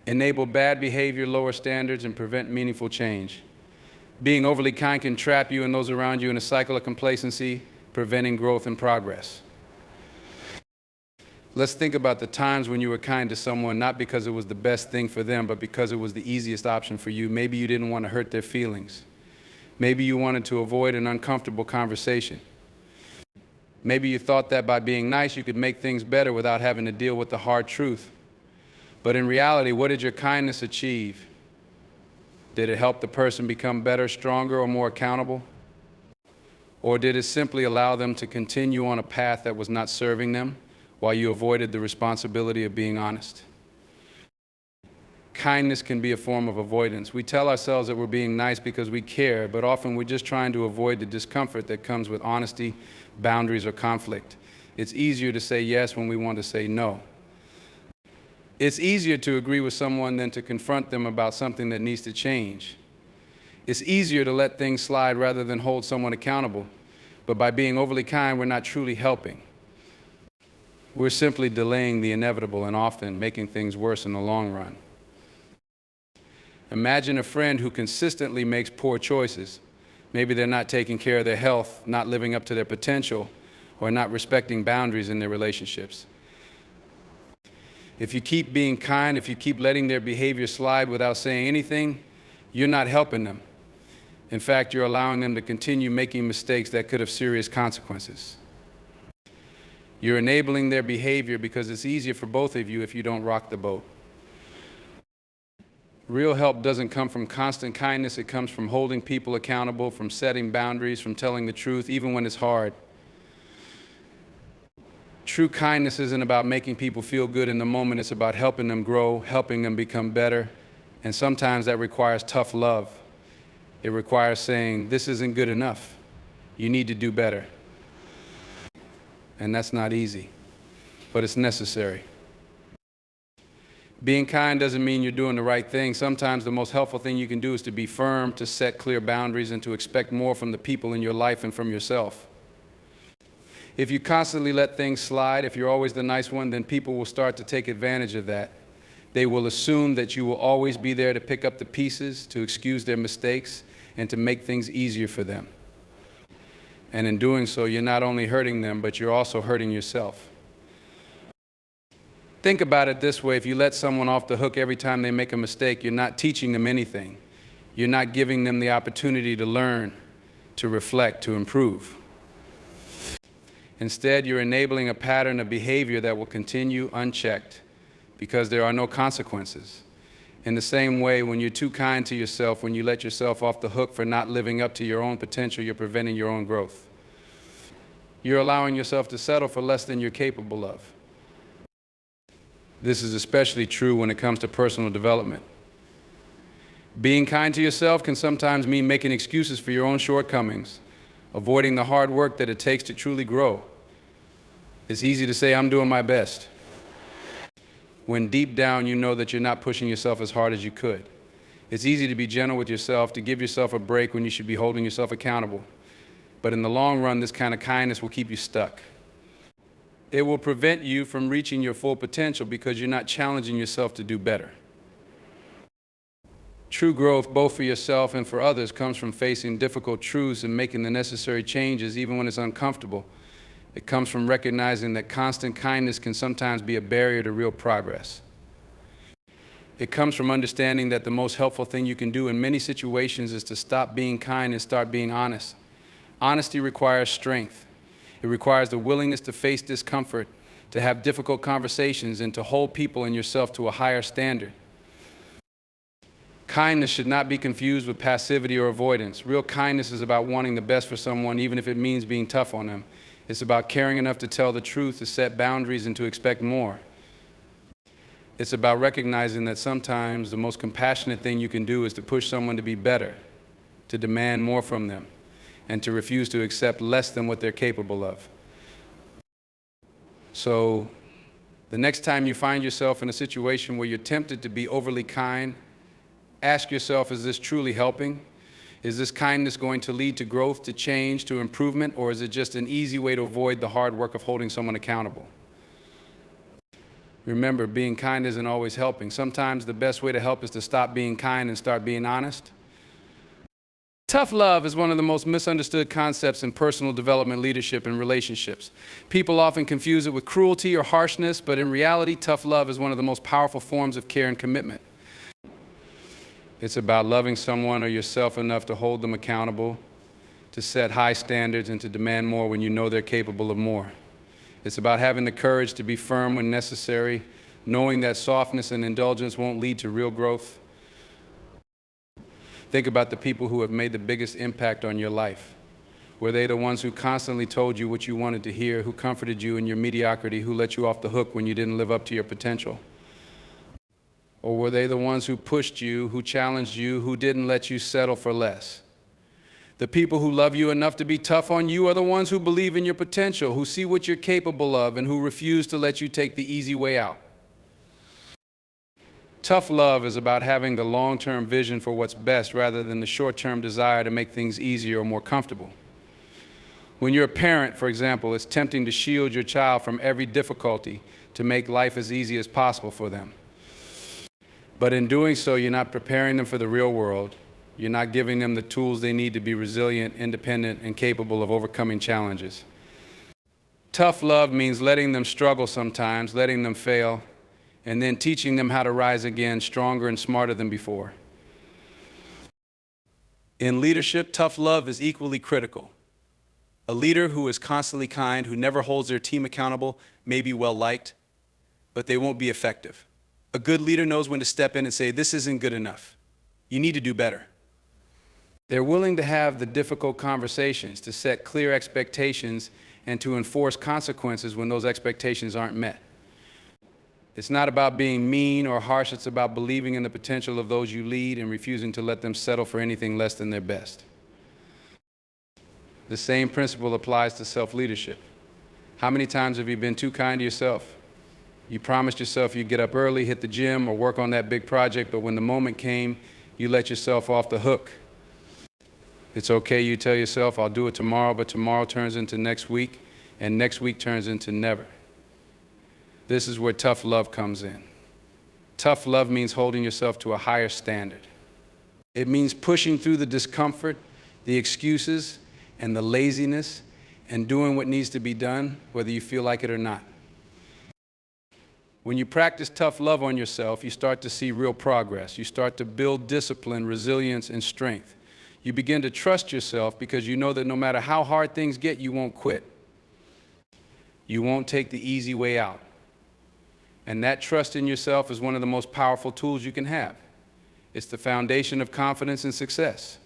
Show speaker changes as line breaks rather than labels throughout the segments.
enable bad behavior, lower standards, and prevent meaningful change. Being overly kind can trap you and those around you in a cycle of complacency, preventing growth and progress. Let's think about the times when you were kind to someone, not because it was the best thing for them, but because it was the easiest option for you. Maybe you didn't want to hurt their feelings. Maybe you wanted to avoid an uncomfortable conversation. Maybe you thought that by being nice, you could make things better without having to deal with the hard truth. But in reality, what did your kindness achieve? Did it help the person become better, stronger, or more accountable? Or did it simply allow them to continue on a path that was not serving them, while you avoided the responsibility of being honest? Kindness can be a form of avoidance. We tell ourselves that we're being nice because we care, but often we're just trying to avoid the discomfort that comes with honesty, boundaries, or conflict. It's easier to say yes when we want to say no. It's easier to agree with someone than to confront them about something that needs to change. It's easier to let things slide rather than hold someone accountable, but by being overly kind, we're not truly helping. We're simply delaying the inevitable and often making things worse in the long run. Imagine a friend who consistently makes poor choices. Maybe they're not taking care of their health, not living up to their potential, or not respecting boundaries in their relationships. If you keep being kind, if you keep letting their behavior slide without saying anything, you're not helping them. In fact, you're allowing them to continue making mistakes that could have serious consequences. You're enabling their behavior because it's easier for both of you if you don't rock the boat. Real help doesn't come from constant kindness. It comes from holding people accountable, from setting boundaries, from telling the truth, even when it's hard. True kindness isn't about making people feel good in the moment. It's about helping them grow, helping them become better. And sometimes that requires tough love. It requires saying, "This isn't good enough. You need to do better." And that's not easy, but it's necessary. Being kind doesn't mean you're doing the right thing. Sometimes the most helpful thing you can do is to be firm, to set clear boundaries, and to expect more from the people in your life and from yourself. If you constantly let things slide, if you're always the nice one, then people will start to take advantage of that. They will assume that you will always be there to pick up the pieces, to excuse their mistakes, and to make things easier for them. And in doing so, you're not only hurting them, but you're also hurting yourself. Think about it this way: if you let someone off the hook every time they make a mistake, you're not teaching them anything. You're not giving them the opportunity to learn, to reflect, to improve. Instead, you're enabling a pattern of behavior that will continue unchecked because there are no consequences. In the same way, when you're too kind to yourself, when you let yourself off the hook for not living up to your own potential, you're preventing your own growth. You're allowing yourself to settle for less than you're capable of. This is especially true when it comes to personal development. Being kind to yourself can sometimes mean making excuses for your own shortcomings, avoiding the hard work that it takes to truly grow. It's easy to say, "I'm doing my best," when deep down you know that you're not pushing yourself as hard as you could. It's easy to be gentle with yourself, to give yourself a break when you should be holding yourself accountable. But in the long run, this kind of kindness will keep you stuck. It will prevent you from reaching your full potential because you're not challenging yourself to do better. True growth, both for yourself and for others, comes from facing difficult truths and making the necessary changes even when it's uncomfortable. It comes from recognizing that constant kindness can sometimes be a barrier to real progress. It comes from understanding that the most helpful thing you can do in many situations is to stop being kind and start being honest. Honesty requires strength. It requires the willingness to face discomfort, to have difficult conversations, and to hold people and yourself to a higher standard. Kindness should not be confused with passivity or avoidance. Real kindness is about wanting the best for someone, even if it means being tough on them. It's about caring enough to tell the truth, to set boundaries, and to expect more. It's about recognizing that sometimes the most compassionate thing you can do is to push someone to be better, to demand more from them, and to refuse to accept less than what they're capable of. So, the next time you find yourself in a situation where you're tempted to be overly kind, ask yourself, is this truly helping? Is this kindness going to lead to growth, to change, to improvement, or is it just an easy way to avoid the hard work of holding someone accountable? Remember, being kind isn't always helping. Sometimes the best way to help is to stop being kind and start being honest. Tough love is one of the most misunderstood concepts in personal development, leadership, and relationships. People often confuse it with cruelty or harshness, but in reality, tough love is one of the most powerful forms of care and commitment. It's about loving someone or yourself enough to hold them accountable, to set high standards, and to demand more when you know they're capable of more. It's about having the courage to be firm when necessary, knowing that softness and indulgence won't lead to real growth. Think about the people who have made the biggest impact on your life. Were they the ones who constantly told you what you wanted to hear, who comforted you in your mediocrity, who let you off the hook when you didn't live up to your potential? Or were they the ones who pushed you, who challenged you, who didn't let you settle for less? The people who love you enough to be tough on you are the ones who believe in your potential, who see what you're capable of, and who refuse to let you take the easy way out. Tough love is about having the long-term vision for what's best rather than the short-term desire to make things easier or more comfortable. When you're a parent, for example, it's tempting to shield your child from every difficulty to make life as easy as possible for them. But in doing so, you're not preparing them for the real world. You're not giving them the tools they need to be resilient, independent, and capable of overcoming challenges. Tough love means letting them struggle sometimes, letting them fail, and then teaching them how to rise again stronger and smarter than before. In leadership, tough love is equally critical. A leader who is constantly kind, who never holds their team accountable, may be well liked, but they won't be effective. A good leader knows when to step in and say, this isn't good enough. You need to do better. They're willing to have the difficult conversations, to set clear expectations, and to enforce consequences when those expectations aren't met. It's not about being mean or harsh, it's about believing in the potential of those you lead and refusing to let them settle for anything less than their best. The same principle applies to self-leadership. How many times have you been too kind to yourself? You promised yourself you'd get up early, hit the gym, or work on that big project, but when the moment came, you let yourself off the hook. It's okay, you tell yourself, I'll do it tomorrow, but tomorrow turns into next week, and next week turns into never. This is where tough love comes in. Tough love means holding yourself to a higher standard. It means pushing through the discomfort, the excuses, and the laziness, and doing what needs to be done, whether you feel like it or not. When you practice tough love on yourself, you start to see real progress. You start to build discipline, resilience, and strength. You begin to trust yourself because you know that no matter how hard things get, you won't quit. You won't take the easy way out. And that trust in yourself is one of the most powerful tools you can have. It's the foundation of confidence and success.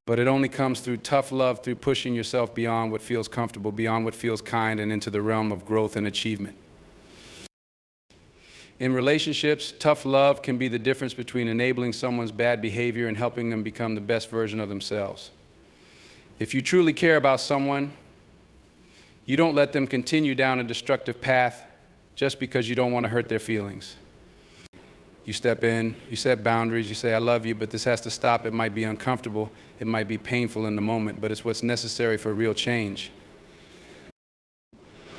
But it only comes through tough love, through pushing yourself beyond what feels comfortable, beyond what feels kind, and into the realm of growth and achievement. In relationships, tough love can be the difference between enabling someone's bad behavior and helping them become the best version of themselves. If you truly care about someone, you don't let them continue down a destructive path just because you don't want to hurt their feelings. You step in, you set boundaries, you say, I love you, but this has to stop. It might be uncomfortable, it might be painful in the moment, but it's what's necessary for real change.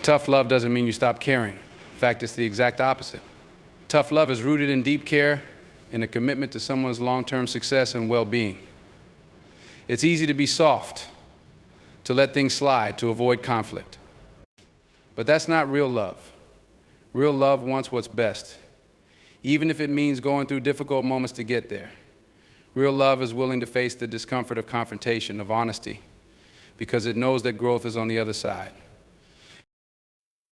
Tough love doesn't mean you stop caring. In fact, it's the exact opposite. Tough love is rooted in deep care and a commitment to someone's long-term success and well-being. It's easy to be soft, to let things slide, to avoid conflict. But that's not real love. Real love wants what's best, even if it means going through difficult moments to get there. Real love is willing to face the discomfort of confrontation, of honesty, because it knows that growth is on the other side.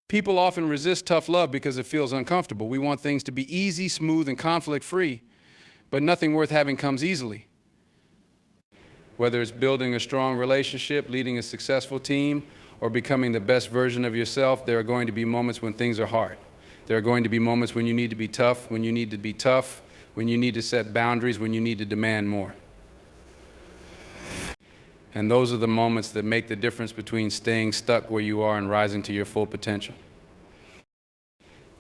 People often resist tough love because it feels uncomfortable. We want things to be easy, smooth, and conflict-free, but nothing worth having comes easily. Whether it's building a strong relationship, leading a successful team, or becoming the best version of yourself, there are going to be moments when things are hard. There are going to be moments when you need to be tough, when you need to be tough, when you need to set boundaries, when you need to demand more. And those are the moments that make the difference between staying stuck where you are and rising to your full potential.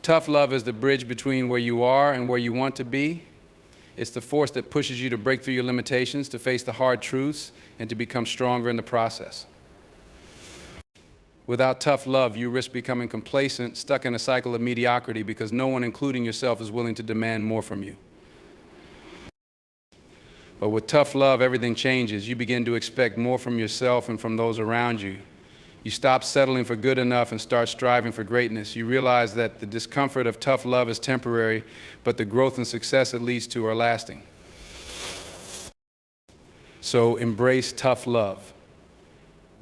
Tough love is the bridge between where you are and where you want to be. It's the force that pushes you to break through your limitations, to face the hard truths, and to become stronger in the process. Without tough love, you risk becoming complacent, stuck in a cycle of mediocrity because no one, including yourself, is willing to demand more from you. But with tough love, everything changes. You begin to expect more from yourself and from those around you. You stop settling for good enough and start striving for greatness. You realize that the discomfort of tough love is temporary, but the growth and success it leads to are lasting. So embrace tough love.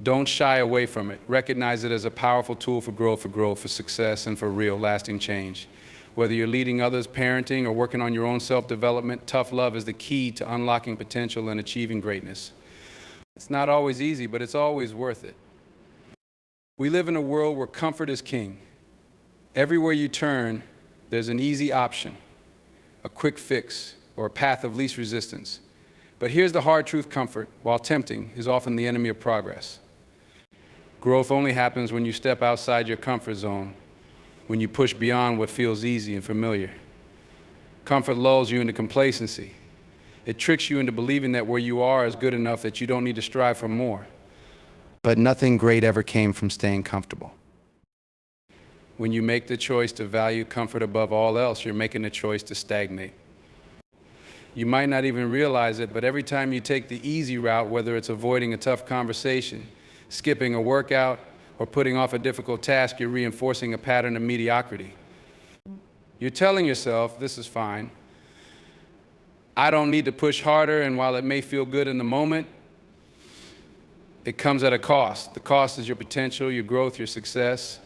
Don't shy away from it. Recognize it as a powerful tool for growth, for success, and for real, lasting change. Whether you're leading others, parenting, or working on your own self-development, tough love is the key to unlocking potential and achieving greatness. It's not always easy, but it's always worth it. We live in a world where comfort is king. Everywhere you turn, there's an easy option, a quick fix, or a path of least resistance. But here's the hard truth: comfort, while tempting, is often the enemy of progress. Growth only happens when you step outside your comfort zone, when you push beyond what feels easy and familiar. Comfort lulls you into complacency. It tricks you into believing that where you are is good enough, that you don't need to strive for more. But nothing great ever came from staying comfortable. When you make the choice to value comfort above all else, you're making the choice to stagnate. You might not even realize it, but every time you take the easy route, whether it's avoiding a tough conversation, skipping a workout, or putting off a difficult task, you're reinforcing a pattern of mediocrity. You're telling yourself, this is fine. I don't need to push harder, and while it may feel good in the moment, it comes at a cost. The cost is your potential, your growth, your success.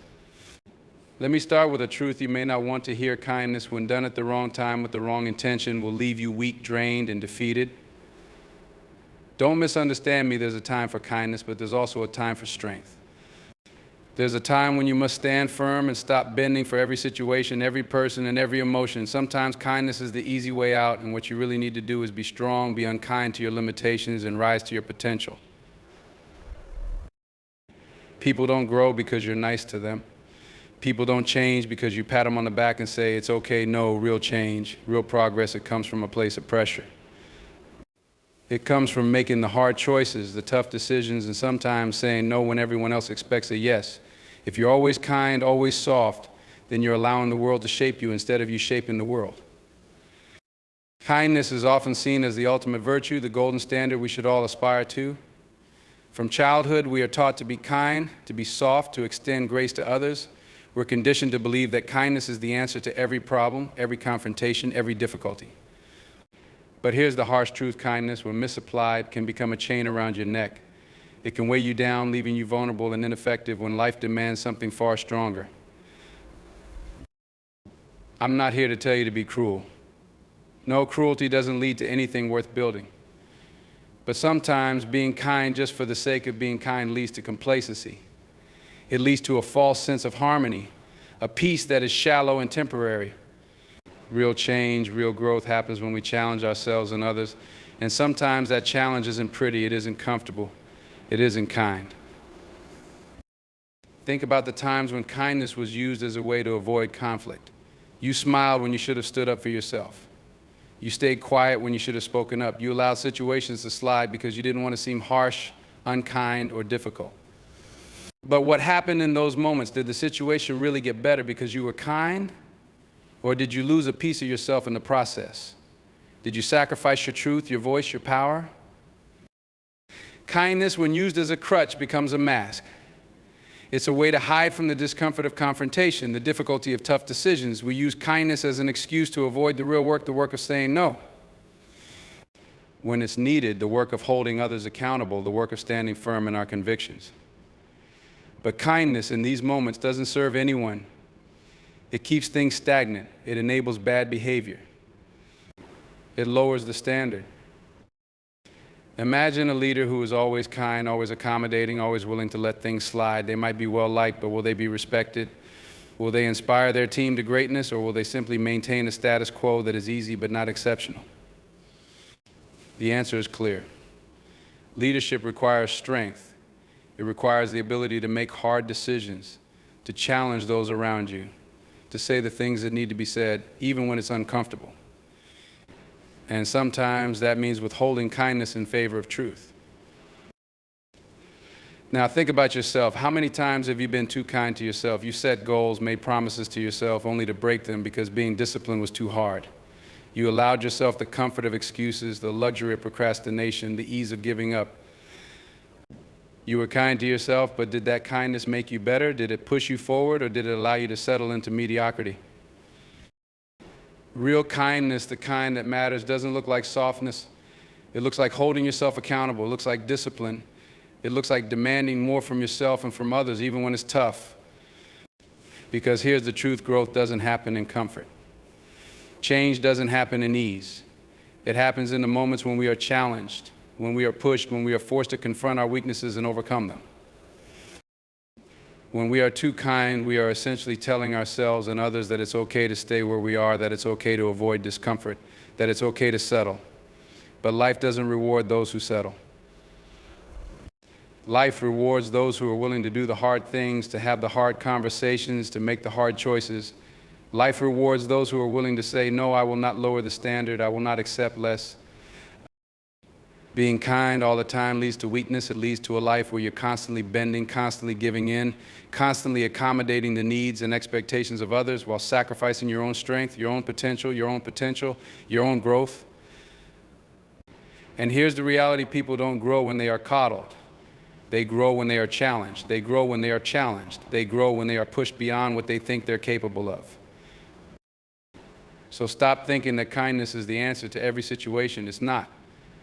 Let me start with a truth you may not want to hear. Kindness, when done at the wrong time with the wrong intention, will leave you weak, drained, and defeated. Don't misunderstand me. There's a time for kindness, but there's also a time for strength. There's a time when you must stand firm and stop bending for every situation, every person, and every emotion. Sometimes kindness is the easy way out, and what you really need to do is be strong, be unkind to your limitations, and rise to your potential. People don't grow because you're nice to them. People don't change because you pat them on the back and say, it's okay. No, real change, real progress, it comes from a place of pressure. It comes from making the hard choices, the tough decisions, and sometimes saying no when everyone else expects a yes. If you're always kind, always soft, then you're allowing the world to shape you instead of you shaping the world. Kindness is often seen as the ultimate virtue, the golden standard we should all aspire to. From childhood, we are taught to be kind, to be soft, to extend grace to others. We're conditioned to believe that kindness is the answer to every problem, every confrontation, every difficulty. But here's the harsh truth: kindness, when misapplied, can become a chain around your neck. It can weigh you down, leaving you vulnerable and ineffective when life demands something far stronger. I'm not here to tell you to be cruel. No, cruelty doesn't lead to anything worth building. But sometimes being kind just for the sake of being kind leads to complacency. It leads to a false sense of harmony, a peace that is shallow and temporary. Real change, real growth happens when we challenge ourselves and others. And sometimes that challenge isn't pretty, it isn't comfortable, it isn't kind. Think about the times when kindness was used as a way to avoid conflict. You smiled when you should have stood up for yourself. You stayed quiet when you should have spoken up. You allowed situations to slide because you didn't want to seem harsh, unkind, or difficult. But what happened in those moments? Did the situation really get better because you were kind? Or did you lose a piece of yourself in the process? Did you sacrifice your truth, your voice, your power? Kindness, when used as a crutch, becomes a mask. It's a way to hide from the discomfort of confrontation, the difficulty of tough decisions. We use kindness as an excuse to avoid the real work, the work of saying no. When it's needed, the work of holding others accountable, the work of standing firm in our convictions. But kindness in these moments doesn't serve anyone. It keeps things stagnant. It enables bad behavior. It lowers the standard. Imagine a leader who is always kind, always accommodating, always willing to let things slide. They might be well liked, but will they be respected? Will they inspire their team to greatness, or will they simply maintain a status quo that is easy but not exceptional? The answer is clear. Leadership requires strength. It requires the ability to make hard decisions, to challenge those around you, to say the things that need to be said, even when it's uncomfortable. And sometimes that means withholding kindness in favor of truth. Now think about yourself. How many times have you been too kind to yourself? You set goals, made promises to yourself only to break them because being disciplined was too hard. You allowed yourself the comfort of excuses, the luxury of procrastination, the ease of giving up. You were kind to yourself, but did that kindness make you better? Did it push you forward, or did it allow you to settle into mediocrity? Real kindness, the kind that matters, doesn't look like softness. It looks like holding yourself accountable. It looks like discipline. It looks like demanding more from yourself and from others, even when it's tough. Because here's the truth: growth doesn't happen in comfort. Change doesn't happen in ease. It happens in the moments when we are challenged, when we are pushed, when we are forced to confront our weaknesses and overcome them. When we are too kind, we are essentially telling ourselves and others that it's okay to stay where we are, that it's okay to avoid discomfort, that it's okay to settle. But life doesn't reward those who settle. Life rewards those who are willing to do the hard things, to have the hard conversations, to make the hard choices. Life rewards those who are willing to say, no, I will not lower the standard, I will not accept less. Being kind all the time leads to weakness. It leads to a life where you're constantly bending, constantly giving in, constantly accommodating the needs and expectations of others while sacrificing your own strength, your own potential, your own growth. And here's the reality: people don't grow when they are coddled. They grow when they are challenged. They grow when they are challenged. They grow when they are pushed beyond what they think they're capable of. So stop thinking that kindness is the answer to every situation. It's not.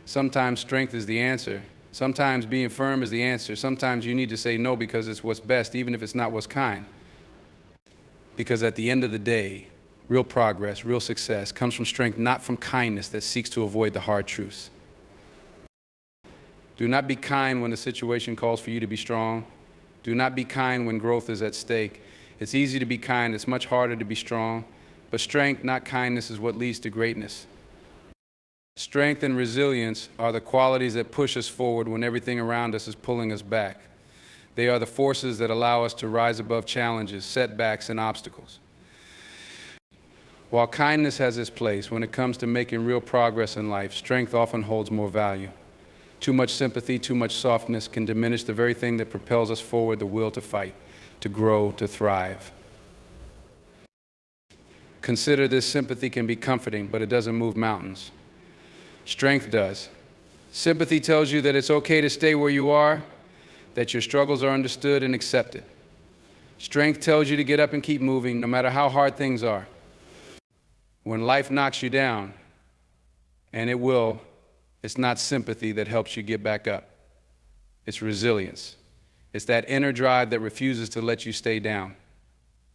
Sometimes strength is the answer. Sometimes being firm is the answer. Sometimes you need to say no because it's what's best, even if it's not what's kind. Because at the end of the day, real progress, real success comes from strength, not from kindness that seeks to avoid the hard truths. Do not be kind when the situation calls for you to be strong. Do not be kind when growth is at stake. It's easy to be kind. It's much harder to be strong. But strength, not kindness, is what leads to greatness. Strength and resilience are the qualities that push us forward when everything around us is pulling us back. They are the forces that allow us to rise above challenges, setbacks, and obstacles. While kindness has its place, when it comes to making real progress in life, strength often holds more value. Too much sympathy, too much softness can diminish the very thing that propels us forward: the will to fight, to grow, to thrive. Consider this: sympathy can be comforting, but it doesn't move mountains. Strength does. Sympathy tells you that it's okay to stay where you are, that your struggles are understood and accepted. Strength tells you to get up and keep moving, no matter how hard things are. When life knocks you down, and it will, it's not sympathy that helps you get back up. It's resilience. It's that inner drive that refuses to let you stay down.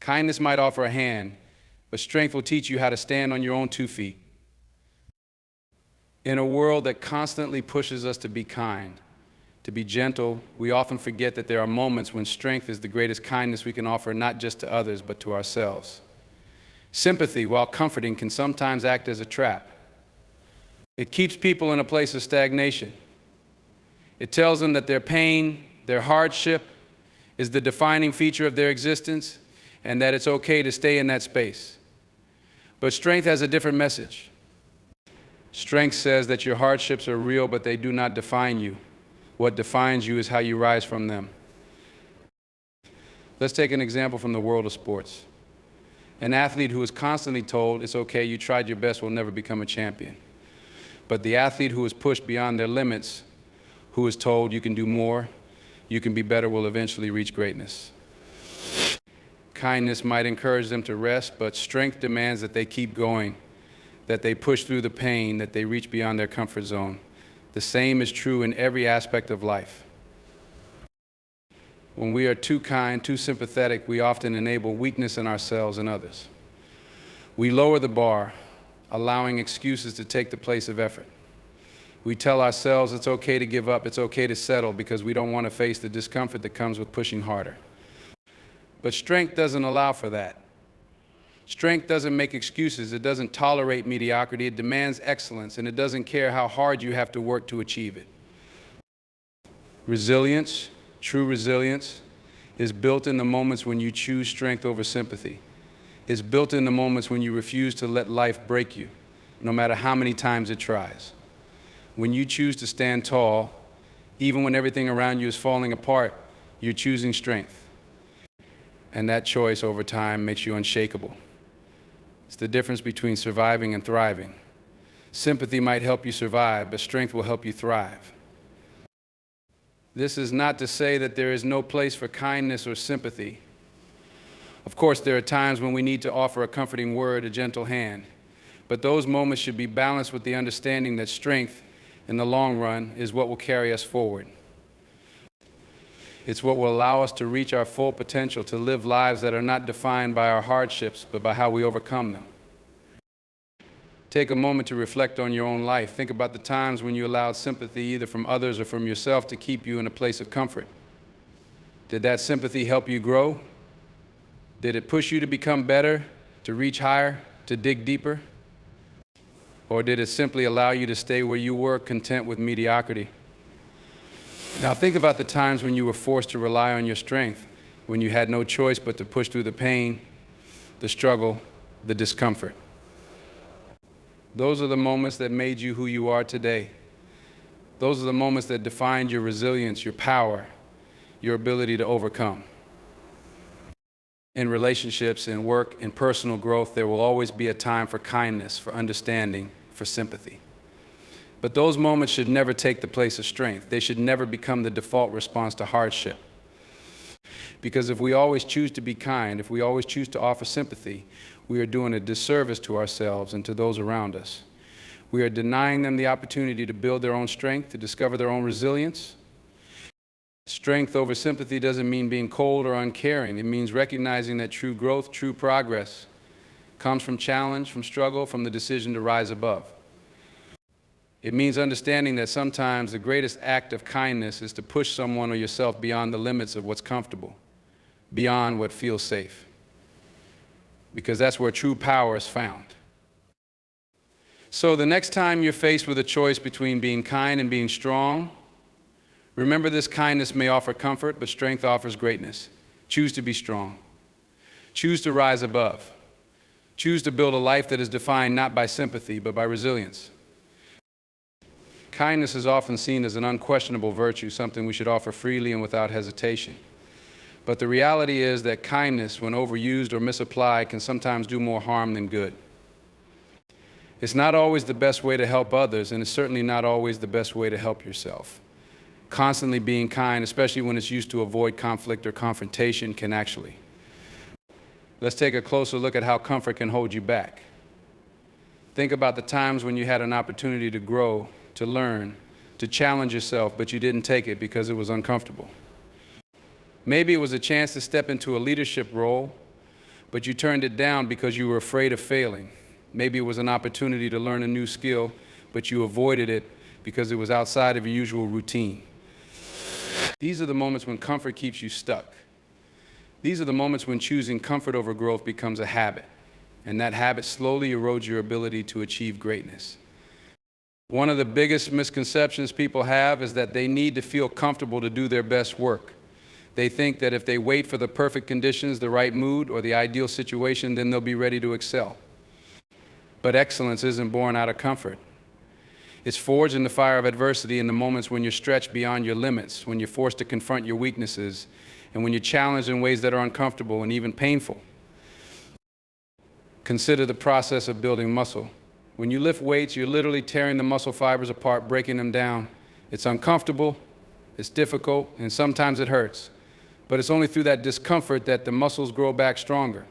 Kindness might offer a hand, but strength will teach you how to stand on your own 2 feet. In a world that constantly pushes us to be kind, to be gentle, we often forget that there are moments when strength is the greatest kindness we can offer, not just to others, but to ourselves. Sympathy, while comforting, can sometimes act as a trap. It keeps people in a place of stagnation. It tells them that their pain, their hardship, is the defining feature of their existence, and that it's okay to stay in that space. But strength has a different message. Strength says that your hardships are real, but they do not define you. What defines you is how you rise from them. Let's take an example from the world of sports. An athlete who is constantly told, it's okay, you tried your best, will never become a champion. But the athlete who is pushed beyond their limits, who is told you can do more, you can be better, will eventually reach greatness. Kindness might encourage them to rest, but strength demands that they keep going, that they push through the pain, that they reach beyond their comfort zone. The same is true in every aspect of life. When we are too kind, too sympathetic, we often enable weakness in ourselves and others. We lower the bar, allowing excuses to take the place of effort. We tell ourselves it's okay to give up, it's okay to settle, because we don't want to face the discomfort that comes with pushing harder. But strength doesn't allow for that. Strength doesn't make excuses, it doesn't tolerate mediocrity, it demands excellence, and it doesn't care how hard you have to work to achieve it. Resilience, true resilience, is built in the moments when you choose strength over sympathy. It's built in the moments when you refuse to let life break you, no matter how many times it tries. When you choose to stand tall, even when everything around you is falling apart, You're choosing strength. And that choice over time makes you unshakable. It's the difference between surviving and thriving. Sympathy might help you survive, but strength will help you thrive. This is not to say that there is no place for kindness or sympathy. Of course, there are times when we need to offer a comforting word, a gentle hand, but those moments should be balanced with the understanding that strength, in the long run, is what will carry us forward. It's what will allow us to reach our full potential, to live lives that are not defined by our hardships, but by how we overcome them. Take a moment to reflect on your own life. Think about the times when you allowed sympathy, either from others or from yourself, to keep you in a place of comfort. Did that sympathy help you grow? Did it push you to become better, to reach higher, to dig deeper? Or did it simply allow you to stay where you were, content with mediocrity? Now think about the times when you were forced to rely on your strength, when you had no choice but to push through the pain, the struggle, the discomfort. Those are the moments that made you who you are today. Those are the moments that defined your resilience, your power, your ability to overcome. In relationships, in work, in personal growth, there will always be a time for kindness, for understanding, for sympathy. But those moments should never take the place of strength. They should never become the default response to hardship. Because if we always choose to be kind, if we always choose to offer sympathy, we are doing a disservice to ourselves and to those around us. We are denying them the opportunity to build their own strength, to discover their own resilience. Strength over sympathy doesn't mean being cold or uncaring. It means recognizing that true growth, true progress comes from challenge, from struggle, from the decision to rise above. It means understanding that sometimes the greatest act of kindness is to push someone or yourself beyond the limits of what's comfortable, beyond what feels safe. Because that's where true power is found. So the next time you're faced with a choice between being kind and being strong, remember this: kindness may offer comfort, but strength offers greatness. Choose to be strong. Choose to rise above. Choose to build a life that is defined not by sympathy, but by resilience. Kindness is often seen as an unquestionable virtue, something we should offer freely and without hesitation. But the reality is that kindness, when overused or misapplied, can sometimes do more harm than good. It's not always the best way to help others, and it's certainly not always the best way to help yourself. Constantly being kind, especially when it's used to avoid conflict or confrontation, can actually. Let's take a closer look at how comfort can hold you back. Think about the times when you had an opportunity to grow, to learn, to challenge yourself, but you didn't take it because it was uncomfortable. Maybe it was a chance to step into a leadership role, but you turned it down because you were afraid of failing. Maybe it was an opportunity to learn a new skill, but you avoided it because it was outside of your usual routine. These are the moments when comfort keeps you stuck. These are the moments when choosing comfort over growth becomes a habit, and that habit slowly erodes your ability to achieve greatness. One of the biggest misconceptions people have is that they need to feel comfortable to do their best work. They think that if they wait for the perfect conditions, the right mood, or the ideal situation, then they'll be ready to excel. But excellence isn't born out of comfort. It's forged in the fire of adversity, in the moments when you're stretched beyond your limits, when you're forced to confront your weaknesses, and when you're challenged in ways that are uncomfortable and even painful. Consider the process of building muscle. When you lift weights, you're literally tearing the muscle fibers apart, breaking them down. It's uncomfortable, it's difficult, and sometimes it hurts. But it's only through that discomfort that the muscles grow back stronger.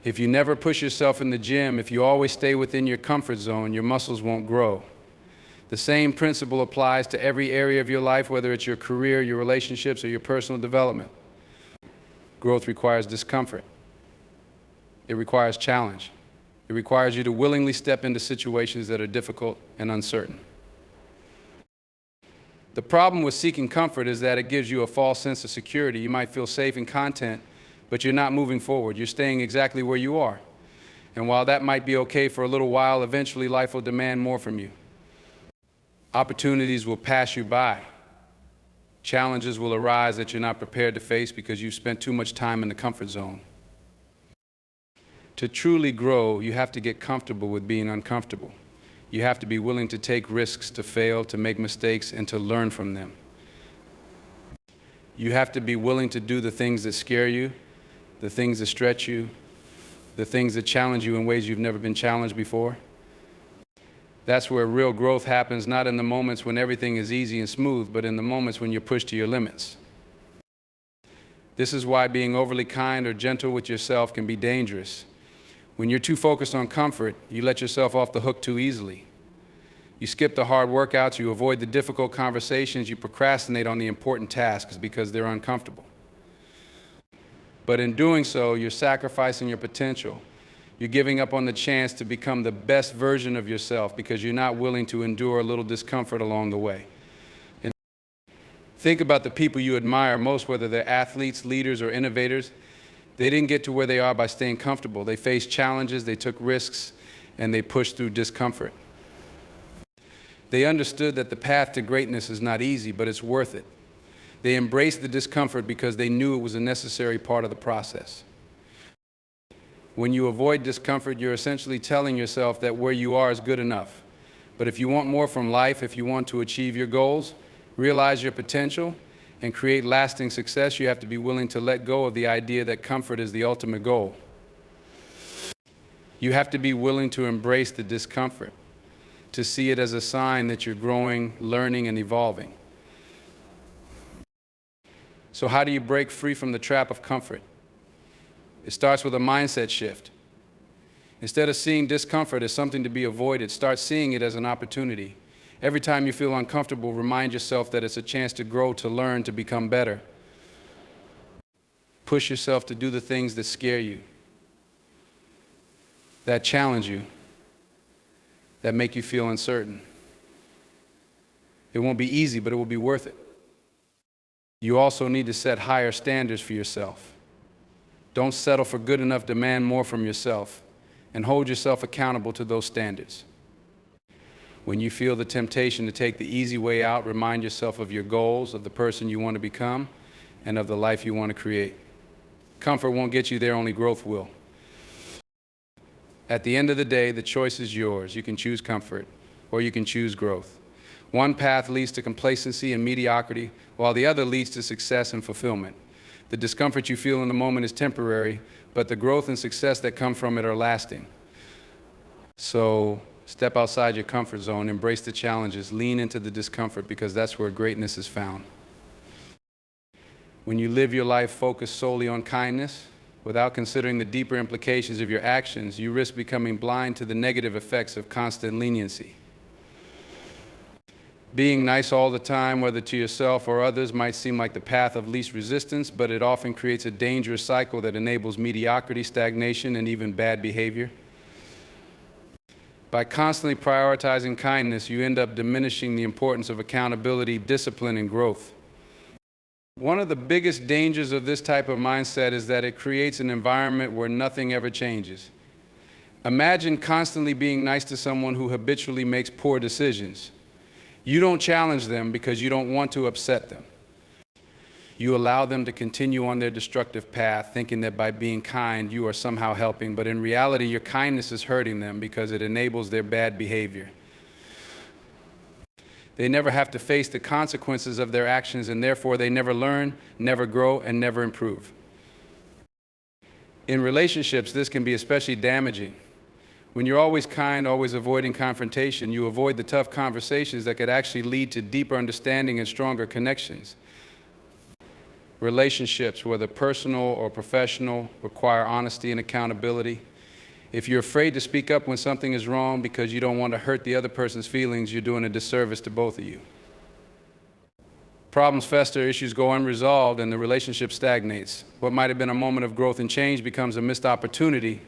If you never push yourself in the gym, if you always stay within your comfort zone, your muscles won't grow. The same principle applies to every area of your life, whether it's your career, your relationships, or your personal development. Growth requires discomfort. It requires challenge. It requires you to willingly step into situations that are difficult and uncertain. The problem with seeking comfort is that it gives you a false sense of security. You might feel safe in content, but you're not moving forward. You're staying exactly where you are. And while that might be okay for a little while, eventually life will demand more from you. Opportunities will pass you by. Challenges will arise that you're not prepared to face because you've spent too much time in the comfort zone. To truly grow, you have to get comfortable with being uncomfortable. You have to be willing to take risks, to fail, to make mistakes, and to learn from them. You have to be willing to do the things that scare you, the things that stretch you, the things that challenge you in ways you've never been challenged before. That's where real growth happens, not in the moments when everything is easy and smooth, but in the moments when you're pushed to your limits. This is why being overly kind or gentle with yourself can be dangerous. When you're too focused on comfort, you let yourself off the hook too easily. You skip the hard workouts, you avoid the difficult conversations, you procrastinate on the important tasks because they're uncomfortable. But in doing so, you're sacrificing your potential. You're giving up on the chance to become the best version of yourself because you're not willing to endure a little discomfort along the way. And think about the people you admire most, whether they're athletes, leaders, or innovators. They didn't get to where they are by staying comfortable. They faced challenges, they took risks, and they pushed through discomfort. They understood that the path to greatness is not easy, but it's worth it. They embraced the discomfort because they knew it was a necessary part of the process. When you avoid discomfort, you're essentially telling yourself that where you are is good enough. But if you want more from life, if you want to achieve your goals, realize your potential, and create lasting success, you have to be willing to let go of the idea that comfort is the ultimate goal. You have to be willing to embrace the discomfort, to see it as a sign that you're growing, learning, and evolving. So how do you break free from the trap of comfort? It starts with a mindset shift. Instead of seeing discomfort as something to be avoided, start seeing it as an opportunity. Every time you feel uncomfortable, remind yourself that it's a chance to grow, to learn, to become better. Push yourself to do the things that scare you, that challenge you, that make you feel uncertain. It won't be easy, but it will be worth it. You also need to set higher standards for yourself. Don't settle for good enough, demand more from yourself, and hold yourself accountable to those standards. When you feel the temptation to take the easy way out, remind yourself of your goals, of the person you want to become, and of the life you want to create. Comfort won't get you there, only growth will. At the end of the day, the choice is yours. You can choose comfort, or you can choose growth. One path leads to complacency and mediocrity, while the other leads to success and fulfillment. The discomfort you feel in the moment is temporary, but the growth and success that come from it are lasting. So step outside your comfort zone, embrace the challenges, lean into the discomfort, because that's where greatness is found. When you live your life focused solely on kindness, without considering the deeper implications of your actions, you risk becoming blind to the negative effects of constant leniency. Being nice all the time, whether to yourself or others, might seem like the path of least resistance, but it often creates a dangerous cycle that enables mediocrity, stagnation, and even bad behavior. By constantly prioritizing kindness, you end up diminishing the importance of accountability, discipline, and growth. One of the biggest dangers of this type of mindset is that it creates an environment where nothing ever changes. Imagine constantly being nice to someone who habitually makes poor decisions. You don't challenge them because you don't want to upset them. You allow them to continue on their destructive path, thinking that by being kind, you are somehow helping, but in reality, your kindness is hurting them because it enables their bad behavior. They never have to face the consequences of their actions, and therefore they never learn, never grow, and never improve. In relationships, this can be especially damaging. When you're always kind, always avoiding confrontation, you avoid the tough conversations that could actually lead to deeper understanding and stronger connections. Relationships, whether personal or professional, require honesty and accountability. If you're afraid to speak up when something is wrong because you don't want to hurt the other person's feelings, you're doing a disservice to both of you. Problems fester, issues go unresolved, and the relationship stagnates. What might have been a moment of growth and change becomes a missed opportunity,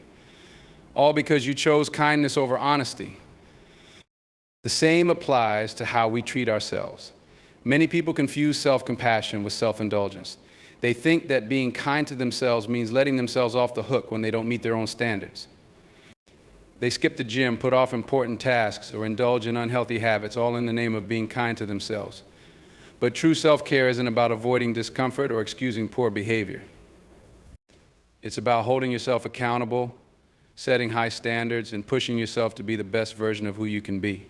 all because you chose kindness over honesty. The same applies to how we treat ourselves. Many people confuse self-compassion with self-indulgence. They think that being kind to themselves means letting themselves off the hook when they don't meet their own standards. They skip the gym, put off important tasks, or indulge in unhealthy habits, all in the name of being kind to themselves. But true self-care isn't about avoiding discomfort or excusing poor behavior. It's about holding yourself accountable, setting high standards, and pushing yourself to be the best version of who you can be.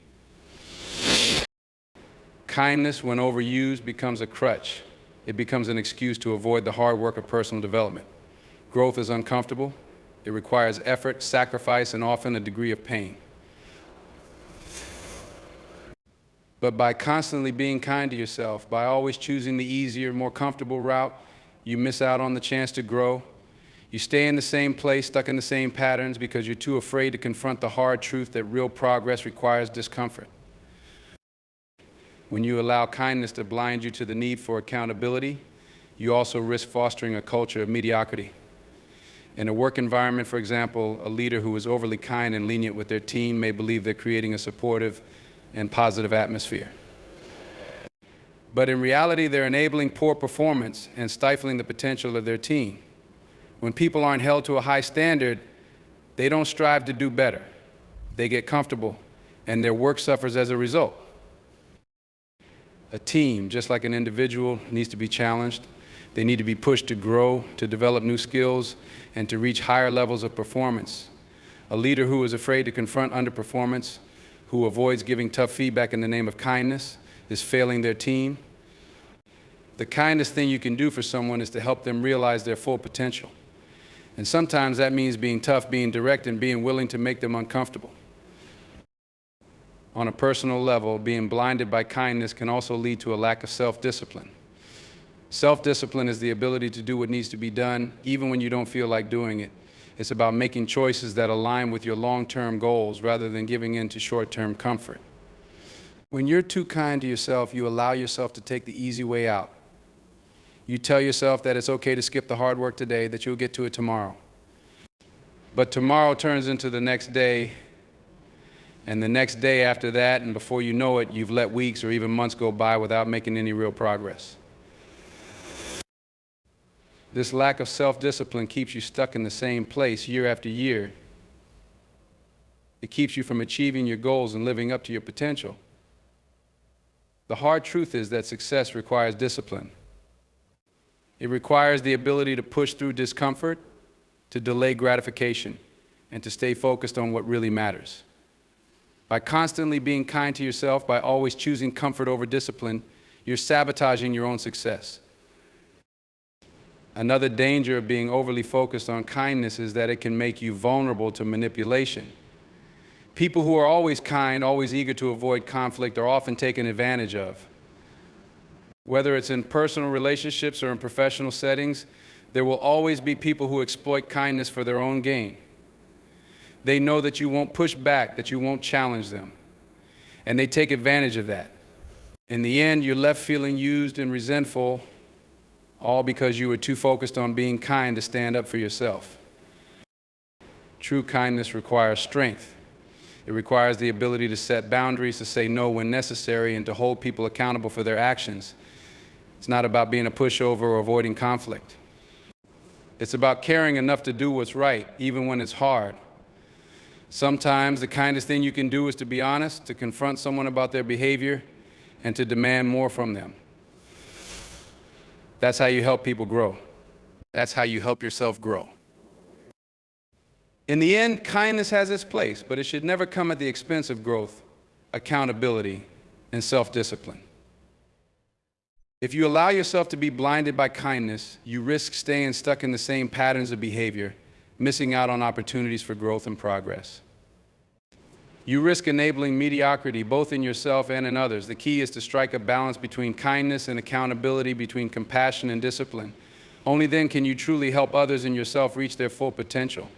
Kindness, when overused, becomes a crutch. it becomes an excuse to avoid the hard work of personal development. Growth is uncomfortable. It requires effort, sacrifice, and often a degree of pain. But by constantly being kind to yourself, by always choosing the easier, more comfortable route, you miss out on the chance to grow. You stay in the same place, stuck in the same patterns, because you're too afraid to confront the hard truth that real progress requires discomfort. When you allow kindness to blind you to the need for accountability, you also risk fostering a culture of mediocrity. In a work environment, for example, a leader who is overly kind and lenient with their team may believe they're creating a supportive and positive atmosphere. But in reality, they're enabling poor performance and stifling the potential of their team. When people aren't held to a high standard, they don't strive to do better. They get comfortable, and their work suffers as a result. A team, just like an individual, needs to be challenged. They need to be pushed to grow, to develop new skills, and to reach higher levels of performance. A leader who is afraid to confront underperformance, who avoids giving tough feedback in the name of kindness, is failing their team. The kindest thing you can do for someone is to help them realize their full potential. And sometimes that means being tough, being direct, and being willing to make them uncomfortable. On a personal level, being blinded by kindness can also lead to a lack of self-discipline. Self-discipline is the ability to do what needs to be done, even when you don't feel like doing it. It's about making choices that align with your long-term goals rather than giving in to short-term comfort. When you're too kind to yourself, you allow yourself to take the easy way out. You tell yourself that it's okay to skip the hard work today, that you'll get to it tomorrow. But tomorrow turns into the next day, and the next day after that, and before you know it, you've let weeks or even months go by without making any real progress. This lack of self-discipline keeps you stuck in the same place year after year. It keeps you from achieving your goals and living up to your potential. The hard truth is that success requires discipline. It requires the ability to push through discomfort, to delay gratification, and to stay focused on what really matters. By constantly being kind to yourself, by always choosing comfort over discipline, you're sabotaging your own success. Another danger of being overly focused on kindness is that it can make you vulnerable to manipulation. People who are always kind, always eager to avoid conflict, are often taken advantage of. Whether it's in personal relationships or in professional settings, there will always be people who exploit kindness for their own gain. They know that you won't push back, that you won't challenge them, and they take advantage of that. In the end, you're left feeling used and resentful, all because you were too focused on being kind to stand up for yourself. True kindness requires strength. It requires the ability to set boundaries, to say no when necessary, and to hold people accountable for their actions. It's not about being a pushover or avoiding conflict. It's about caring enough to do what's right, even when it's hard. Sometimes the kindest thing you can do is to be honest, to confront someone about their behavior, and to demand more from them. That's how you help people grow. That's how you help yourself grow. In the end, kindness has its place, but it should never come at the expense of growth, accountability, and self-discipline. If you allow yourself to be blinded by kindness, you risk staying stuck in the same patterns of behavior, missing out on opportunities for growth and progress. You risk enabling mediocrity both in yourself and in others. The key is to strike a balance between kindness and accountability, between compassion and discipline. Only then can you truly help others and yourself reach their full potential.